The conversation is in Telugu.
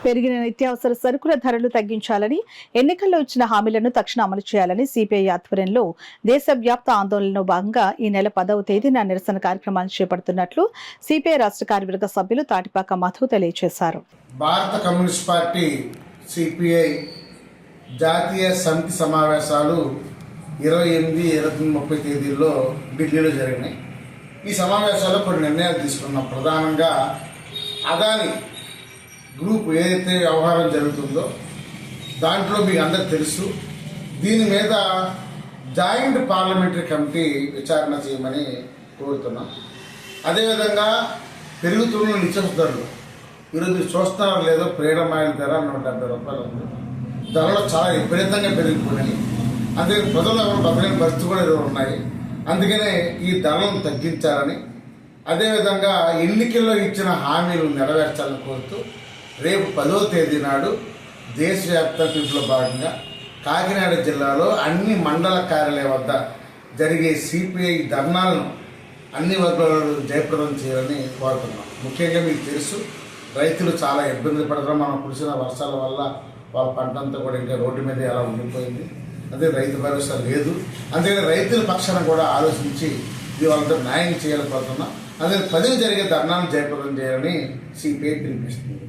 పెరిగిన నిత్యావసర సరుకుల ధరలు తగ్గించాలని, ఎన్నికల్లో ఇచ్చిన హామీలను తక్షణ అమలు చేయాలని సిపిఐ ఆధ్వర్యంలో దేశవ్యాప్త ఆందోళనలో భాగంగా ఈ నెల 10వ తేదీన నిరసన కార్యక్రమాలు చేపడుతున్నట్లు సిపిఐ రాష్ట్ర కార్యవర్గ సభ్యులు తాటిపాక మధు తెలియజేశారు. భారత కమ్యూనిస్ట్ పార్టీ సిపిఐ జాతీయ సమితి సమావేశాలు 28, 29, 30 తేదీల్లో ఢిల్లీలో జరిగినాయి. ఈ సమావేశాల్లో కొన్ని నిర్ణయాలు తీసుకున్నాం. ప్రధానంగా అదాని గ్రూప్ ఏదైతే వ్యవహారం జరుగుతుందో దాంట్లో మీకు అందరికి తెలుసు, దీని మీద జాయింట్ పార్లమెంటరీ కమిటీ విచారణ చేయమని కోరుతున్నాం. అదేవిధంగా పెరుగుతున్న నిత్యావసర ధరలు ఈరోజు మీరు చూస్తున్నారో లేదో, ఫ్రీడమ్ ఆయిల్ ధర 170 రూపాయలు ఉంది. ధరలు చాలా విపరీతంగా పెరిగిపోయినాయి. అందుకే ప్రజలు ఎవరు బతకలేని పరిస్థితి కూడా ఏదో ఉన్నాయి. అందుకనే ఈ ధరలను తగ్గించాలని, అదేవిధంగా ఎన్నికల్లో ఇచ్చిన హామీలు నెరవేర్చాలని కోరుతూ రేపు 10వ తేదీ నాడు దేశవ్యాప్త పిలుపులో భాగంగా కాకినాడ జిల్లాలో అన్ని మండల కార్యాలయం వద్ద జరిగే సిపిఐ ధర్నాలను అన్ని వర్గాలు జయప్రదం చేయాలని కోరుతున్నాం. ముఖ్యంగా మీకు తెలుసు, రైతులు చాలా ఇబ్బంది పడతారు. మనం కురిసిన వర్షాల వల్ల వాళ్ళ పంట అంతా కూడా ఇంకా రోడ్డు మీద ఎలా ఉండిపోయింది. అదే రైతు భరోసా లేదు. అందుకని రైతుల పక్షాన కూడా ఆలోచించి ఇది వాళ్ళతో న్యాయం చేయాలని కోరుతున్నాం. అదే 10వ జరిగే ధర్నాలను జయప్రదం చేయాలని సిపిఐ పిలిపిస్తుంది.